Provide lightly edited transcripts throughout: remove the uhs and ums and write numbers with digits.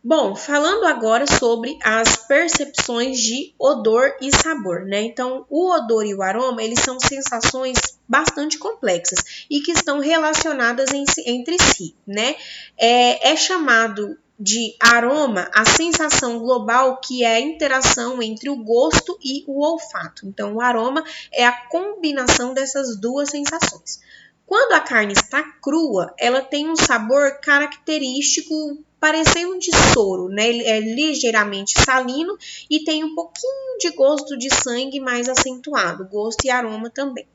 Bom, falando agora sobre as percepções de odor e sabor, né? Então, o odor e o aroma, eles são sensações bastante complexas e que estão relacionadas entre si, né? É chamado de aroma a sensação global que é a interação entre o gosto e o olfato. Então, o aroma é a combinação dessas duas sensações. Quando a carne está crua, ela tem um sabor característico parecendo de soro, né? Ele é ligeiramente salino e tem um pouquinho de gosto de sangue mais acentuado, gosto e aroma também.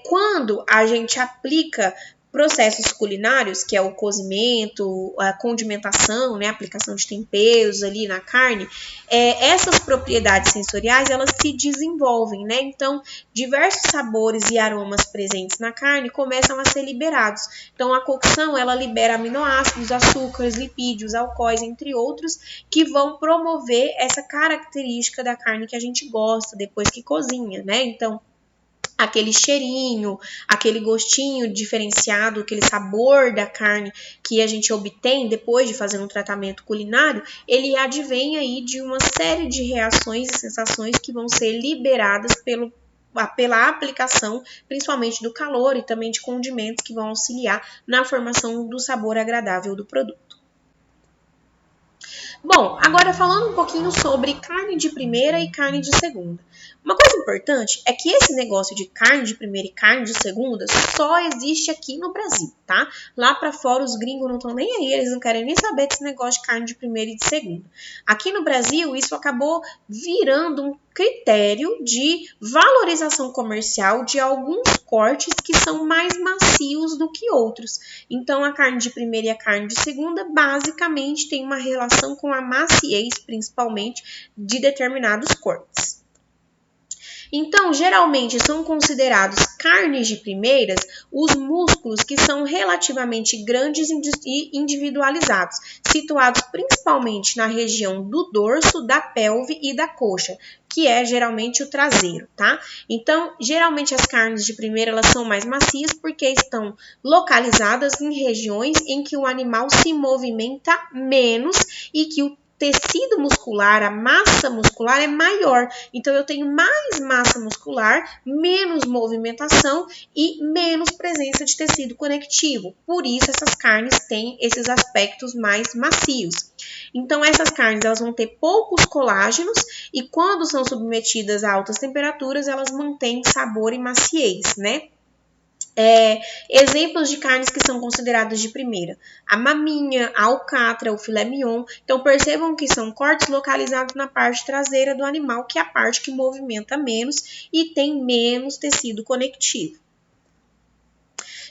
Quando a gente aplica processos culinários, que é o cozimento, a condimentação, né, a aplicação de temperos ali na carne, essas propriedades sensoriais, elas se desenvolvem, né? Então, diversos sabores e aromas presentes na carne começam a ser liberados. Então, a cocção, ela libera aminoácidos, açúcares, lipídios, alcoóis, entre outros, que vão promover essa característica da carne que a gente gosta depois que cozinha, né? Então, aquele cheirinho, aquele gostinho diferenciado, aquele sabor da carne que a gente obtém depois de fazer um tratamento culinário, ele advém aí de uma série de reações e sensações que vão ser liberadas pela aplicação, principalmente do calor e também de condimentos que vão auxiliar na formação do sabor agradável do produto. Bom, agora falando um pouquinho sobre carne de primeira e carne de segunda. Uma coisa importante é que esse negócio de carne de primeira e carne de segunda só existe aqui no Brasil, tá? Lá para fora os gringos não estão nem aí, eles não querem nem saber desse negócio de carne de primeira e de segunda. Aqui no Brasil isso acabou virando um critério de valorização comercial de alguns cortes que são mais macios do que outros. Então, a carne de primeira e a carne de segunda basicamente tem uma relação com a maciez, principalmente, de determinados cortes. Então, geralmente são considerados carnes de primeiras os músculos que são relativamente grandes e individualizados, situados principalmente na região do dorso, da pelve e da coxa, que é geralmente o traseiro, tá? Então, geralmente as carnes de primeira elas são mais macias porque estão localizadas em regiões em que o animal se movimenta menos e que o tecido muscular, a massa muscular é maior. Então, eu tenho mais massa muscular, menos movimentação e menos presença de tecido conectivo. Por isso, essas carnes têm esses aspectos mais macios. Então, essas carnes elas vão ter poucos colágenos e quando são submetidas a altas temperaturas, elas mantêm sabor e maciez, né? Exemplos de carnes que são consideradas de primeira: a maminha, a alcatra, o filé mignon. Então, percebam que são cortes localizados na parte traseira do animal, que é a parte que movimenta menos e tem menos tecido conectivo.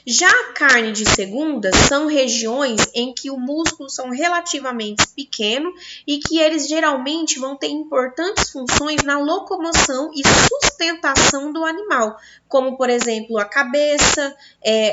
Já a carne de segunda são regiões em que o músculo são relativamente pequeno e que eles geralmente vão ter importantes funções na locomoção e sustentação do animal, como por exemplo a cabeça,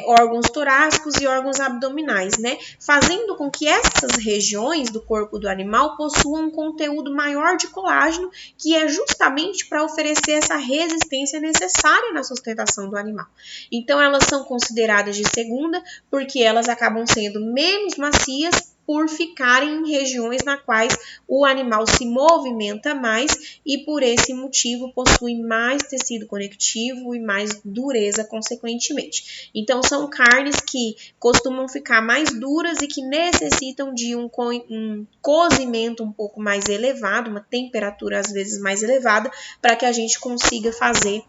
órgãos torácicos e órgãos abdominais, né? Fazendo com que essas regiões do corpo do animal possuam um conteúdo maior de colágeno, que é justamente para oferecer essa resistência necessária na sustentação do animal. Então elas são consideradas de segunda porque elas acabam sendo menos macias por ficarem em regiões na quais o animal se movimenta mais e por esse motivo possui mais tecido conectivo e mais dureza consequentemente. Então são carnes que costumam ficar mais duras e que necessitam de um cozimento um pouco mais elevado, uma temperatura às vezes mais elevada, para que a gente consiga fazer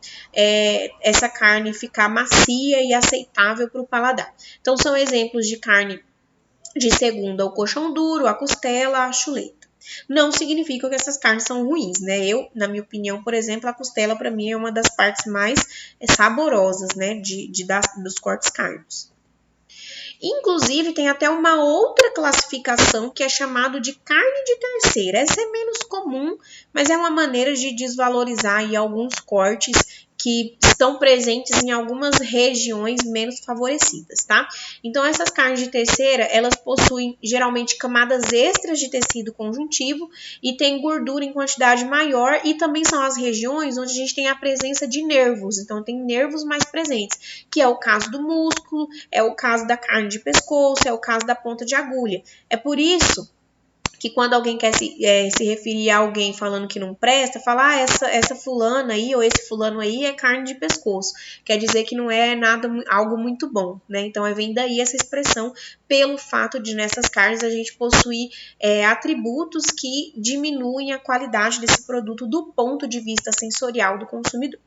essa carne ficar macia e aceitável para o paladar. Então são exemplos de carne de segunda: o coxão duro, a costela, a chuleta. Não significa que essas carnes são ruins, né? Na minha opinião, por exemplo, a costela para mim é uma das partes mais saborosas, né, dos cortes carnes. Inclusive, tem até uma outra classificação que é chamado de carne de terceira. Essa é menos comum, mas é uma maneira de desvalorizar aí alguns cortes que estão presentes em algumas regiões menos favorecidas, tá? Então, essas carnes de terceira, elas possuem geralmente camadas extras de tecido conjuntivo e tem gordura em quantidade maior e também são as regiões onde a gente tem a presença de nervos, então tem nervos mais presentes, que é o caso do músculo, é o caso da carne de pescoço, é o caso da ponta de agulha. É por isso que quando alguém quer se referir a alguém falando que não presta, fala, essa fulana aí ou esse fulano aí é carne de pescoço. Quer dizer que não é nada, algo muito bom, né? Então, vem daí essa expressão pelo fato de nessas carnes a gente possuir atributos que diminuem a qualidade desse produto do ponto de vista sensorial do consumidor.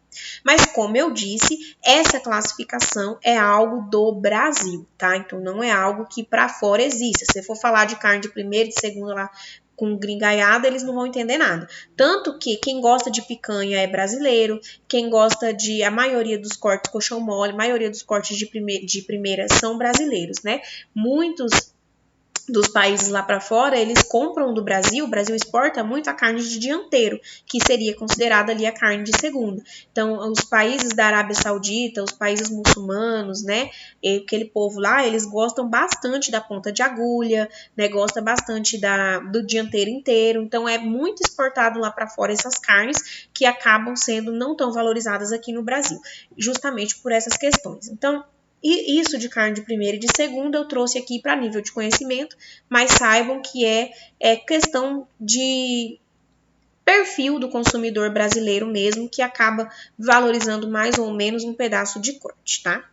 Mas, como eu disse, essa classificação é algo do Brasil, tá? Então, não é algo que para fora existe. Se você for falar de carne de primeira e de segunda lá com gringaiada, eles não vão entender nada. Tanto que quem gosta de picanha é brasileiro, quem gosta de... A maioria dos cortes coxão mole, a maioria dos cortes de primeira são brasileiros, né? Muitos dos países lá para fora, eles compram do Brasil, o Brasil exporta muito a carne de dianteiro, que seria considerada ali a carne de segunda. Então, os países da Arábia Saudita, os países muçulmanos, né, aquele povo lá, eles gostam bastante da ponta de agulha, né, gosta bastante do dianteiro inteiro. Então, é muito exportado lá para fora essas carnes que acabam sendo não tão valorizadas aqui no Brasil, justamente por essas questões. Então, e isso de carne de primeira e de segunda eu trouxe aqui para nível de conhecimento, mas saibam que é questão de perfil do consumidor brasileiro mesmo, que acaba valorizando mais ou menos um pedaço de corte, tá?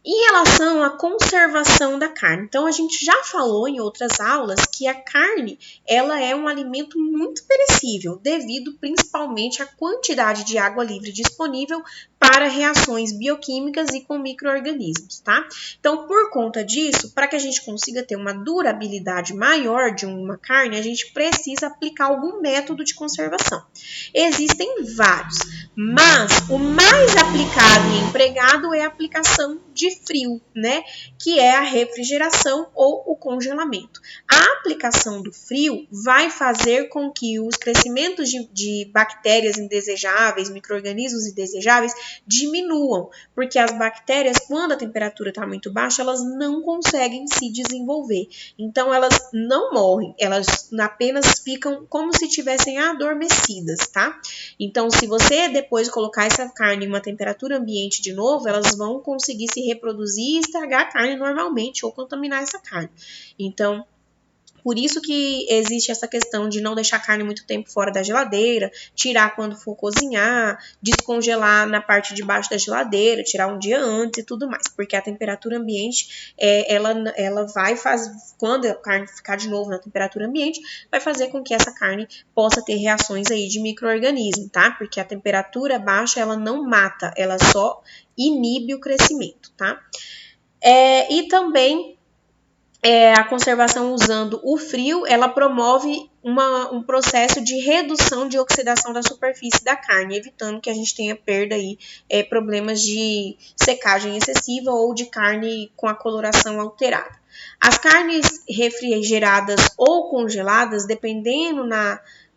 Em relação à conservação da carne, então a gente já falou em outras aulas que a carne ela é um alimento muito perecível, devido principalmente à quantidade de água livre disponível para reações bioquímicas e com micro-organismos, tá? Então, por conta disso, para que a gente consiga ter uma durabilidade maior de uma carne, a gente precisa aplicar algum método de conservação. Existem vários, mas o mais aplicado e empregado é a aplicação de frio, né? Que é a refrigeração ou o congelamento. A aplicação do frio vai fazer com que os crescimentos de bactérias indesejáveis, micro-organismos indesejáveis, diminuam, porque as bactérias, quando a temperatura está muito baixa, elas não conseguem se desenvolver. Então, elas não morrem, elas apenas ficam como se tivessem adormecidas, tá? Então, se você depois colocar essa carne em uma temperatura ambiente de novo, elas vão conseguir se reproduzir e estragar a carne normalmente ou contaminar essa carne. Então, por isso que existe essa questão de não deixar a carne muito tempo fora da geladeira, tirar quando for cozinhar, descongelar na parte de baixo da geladeira, tirar um dia antes e tudo mais, porque a temperatura ambiente, ela vai fazer, quando a carne ficar de novo na temperatura ambiente, vai fazer com que essa carne possa ter reações aí de micro-organismo, tá? Porque a temperatura baixa, ela não mata, ela só inibe o crescimento, tá? E também a conservação usando o frio, ela promove um processo de redução de oxidação da superfície da carne, evitando que a gente tenha perda aí, problemas de secagem excessiva ou de carne com a coloração alterada. As carnes refrigeradas ou congeladas, dependendo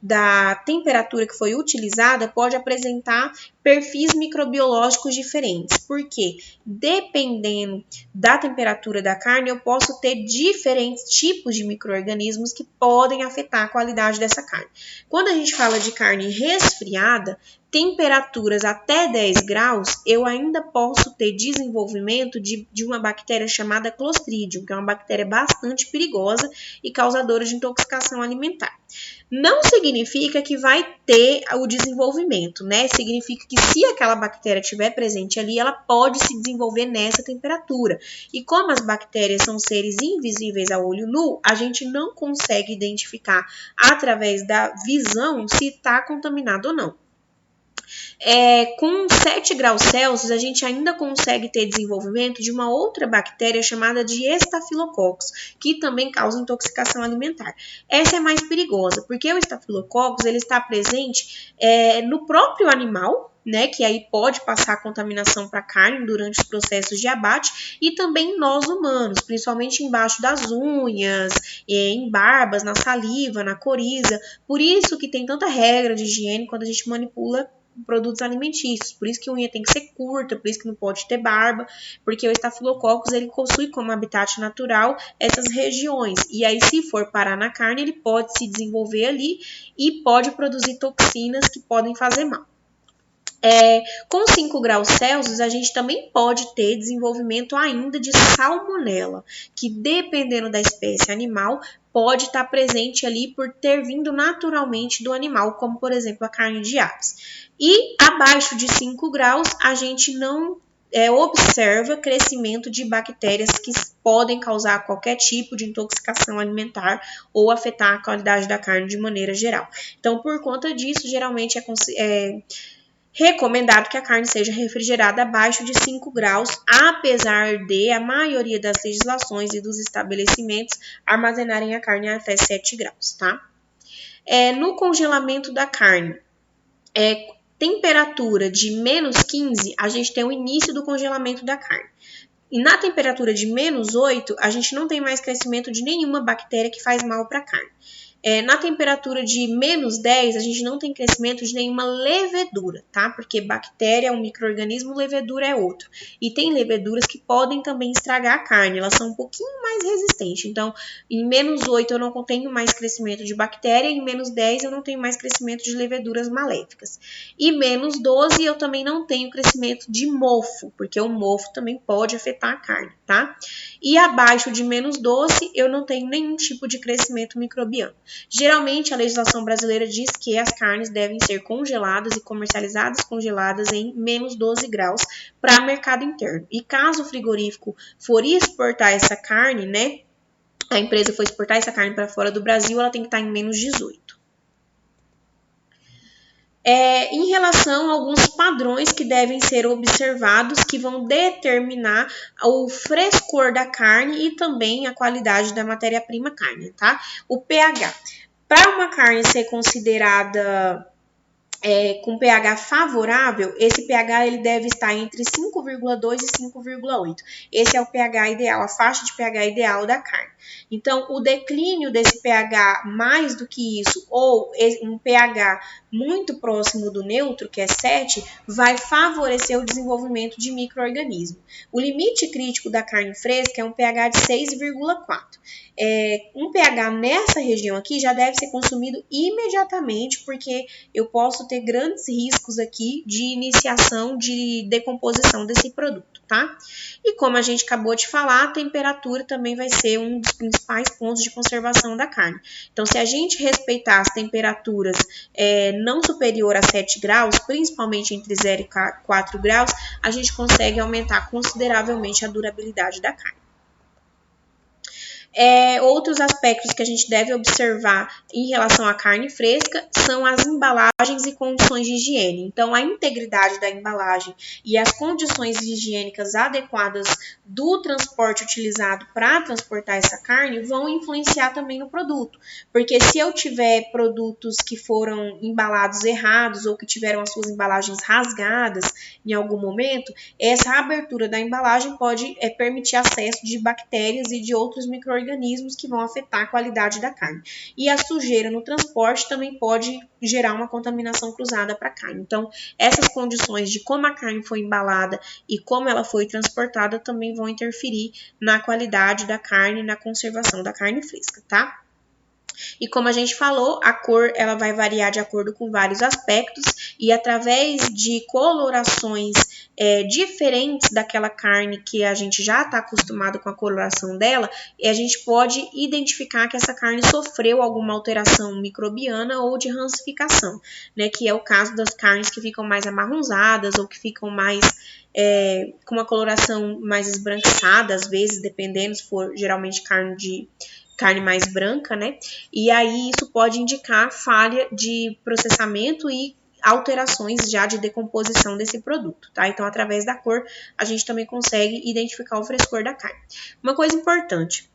da temperatura que foi utilizada, pode apresentar perfis microbiológicos diferentes. Porque dependendo da temperatura da carne, eu posso ter diferentes tipos de micro-organismos que podem afetar a qualidade dessa carne. Quando a gente fala de carne resfriada, temperaturas até 10 graus, eu ainda posso ter desenvolvimento de uma bactéria chamada Clostridium, que é uma bactéria bastante perigosa e causadora de intoxicação alimentar. Não significa que vai ter o desenvolvimento, né? Significa que se aquela bactéria estiver presente ali, ela pode se desenvolver nessa temperatura. E como as bactérias são seres invisíveis a olho nu, a gente não consegue identificar através da visão se está contaminado ou não. Com 7 graus Celsius, a gente ainda consegue ter desenvolvimento de uma outra bactéria chamada de Staphylococcus, que também causa intoxicação alimentar. Essa é mais perigosa, porque o Staphylococcus ele está presente no próprio animal, né, que aí pode passar contaminação para a carne durante os processos de abate, e também nós humanos, principalmente embaixo das unhas, em barbas, na saliva, na coriza. Por isso que tem tanta regra de higiene quando a gente manipula produtos alimentícios, por isso que a unha tem que ser curta, por isso que não pode ter barba, porque o Staphylococcus ele possui como habitat natural essas regiões, e aí se for parar na carne, ele pode se desenvolver ali e pode produzir toxinas que podem fazer mal. Com 5 graus Celsius, a gente também pode ter desenvolvimento ainda de salmonela, que dependendo da espécie animal, pode estar presente ali por ter vindo naturalmente do animal, como por exemplo a carne de aves. E abaixo de 5 graus, a gente não observa crescimento de bactérias que podem causar qualquer tipo de intoxicação alimentar ou afetar a qualidade da carne de maneira geral. Então, por conta disso, geralmente é recomendado que a carne seja refrigerada abaixo de 5 graus, apesar de a maioria das legislações e dos estabelecimentos armazenarem a carne até 7 graus, tá? No congelamento da carne, temperatura de menos 15, a gente tem o início do congelamento da carne. E na temperatura de menos 8, a gente não tem mais crescimento de nenhuma bactéria que faz mal para a carne. Na temperatura de menos 10, a gente não tem crescimento de nenhuma levedura, tá? Porque bactéria é um micro-organismo, levedura é outro. E tem leveduras que podem também estragar a carne, elas são um pouquinho mais resistentes. Então, em menos 8 eu não tenho mais crescimento de bactéria, em menos 10 eu não tenho mais crescimento de leveduras maléficas. E menos 12 eu também não tenho crescimento de mofo, porque o mofo também pode afetar a carne, tá? E abaixo de menos 12 eu não tenho nenhum tipo de crescimento microbiano. Geralmente, a legislação brasileira diz que as carnes devem ser congeladas e comercializadas congeladas em menos 12 graus para mercado interno. E caso o frigorífico for exportar essa carne, né? A empresa for exportar essa carne para fora do Brasil, ela tem que estar em menos 18. Em relação a alguns padrões que devem ser observados, que vão determinar o frescor da carne e também a qualidade da matéria-prima carne, tá? O pH. Para uma carne ser considerada com pH favorável, esse pH ele deve estar entre 5,2 e 5,8. Esse é o pH ideal, a faixa de pH ideal da carne. Então, o declínio desse pH mais do que isso, ou um pH muito próximo do neutro, que é 7, vai favorecer o desenvolvimento de micro-organismos. O limite crítico da carne fresca é um pH de 6,4. Um pH nessa região aqui já deve ser consumido imediatamente, porque eu posso ter grandes riscos aqui de iniciação de decomposição desse produto, tá? E como a gente acabou de falar, a temperatura também vai ser um dos principais pontos de conservação da carne. Então, se a gente respeitar as temperaturas não superior a 7 graus, principalmente entre 0 e 4 graus, a gente consegue aumentar consideravelmente a durabilidade da carne. Outros aspectos que a gente deve observar em relação à carne fresca são as embalagens e condições de higiene. Então, a integridade da embalagem e as condições higiênicas adequadas do transporte utilizado para transportar essa carne vão influenciar também no produto. Porque se eu tiver produtos que foram embalados errados ou que tiveram as suas embalagens rasgadas em algum momento, essa abertura da embalagem pode permitir acesso de bactérias e de outros micro-organismos que vão afetar a qualidade da carne. E a sujeira no transporte também pode gerar uma contaminação cruzada para a carne. Então, essas condições de como a carne foi embalada e como ela foi transportada também vão interferir na qualidade da carne e na conservação da carne fresca, tá? E como a gente falou, a cor ela vai variar de acordo com vários aspectos e através de colorações diferentes daquela carne que a gente já está acostumado com a coloração dela, a gente pode identificar que essa carne sofreu alguma alteração microbiana ou de rancificação, né? Que é o caso das carnes que ficam mais amarronzadas ou que ficam mais com uma coloração mais esbranquiçada, às vezes, dependendo, se for geralmente carne mais branca, né? E aí isso pode indicar falha de processamento e alterações já de decomposição desse produto, tá? Então, através da cor, a gente também consegue identificar o frescor da carne. Uma coisa importante,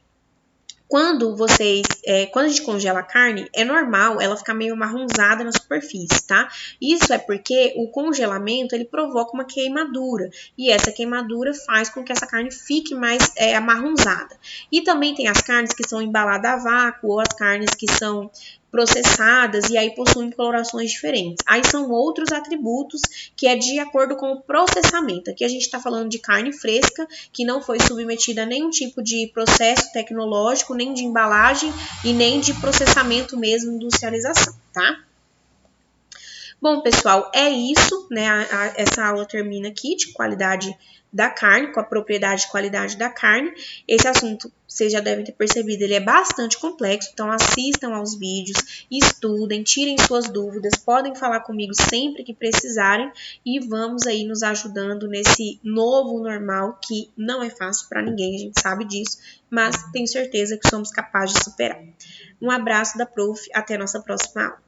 quando a gente congela a carne, é normal ela ficar meio marronzada na superfície, tá? Isso é porque o congelamento, ele provoca uma queimadura, e essa queimadura faz com que essa carne fique mais amarronzada. E também tem as carnes que são embaladas a vácuo, ou as carnes que são processadas e aí possuem colorações diferentes. Aí são outros atributos que é de acordo com o processamento. Aqui a gente está falando de carne fresca, que não foi submetida a nenhum tipo de processo tecnológico, nem de embalagem e nem de processamento mesmo, industrialização, tá? Bom, pessoal, é isso, né? Essa aula termina aqui de qualidade da carne, com a propriedade e qualidade da carne. Esse assunto, vocês já devem ter percebido, ele é bastante complexo, então assistam aos vídeos, estudem, tirem suas dúvidas, podem falar comigo sempre que precisarem e vamos aí nos ajudando nesse novo normal que não é fácil para ninguém, a gente sabe disso, mas tenho certeza que somos capazes de superar. Um abraço da Prof, até a nossa próxima aula.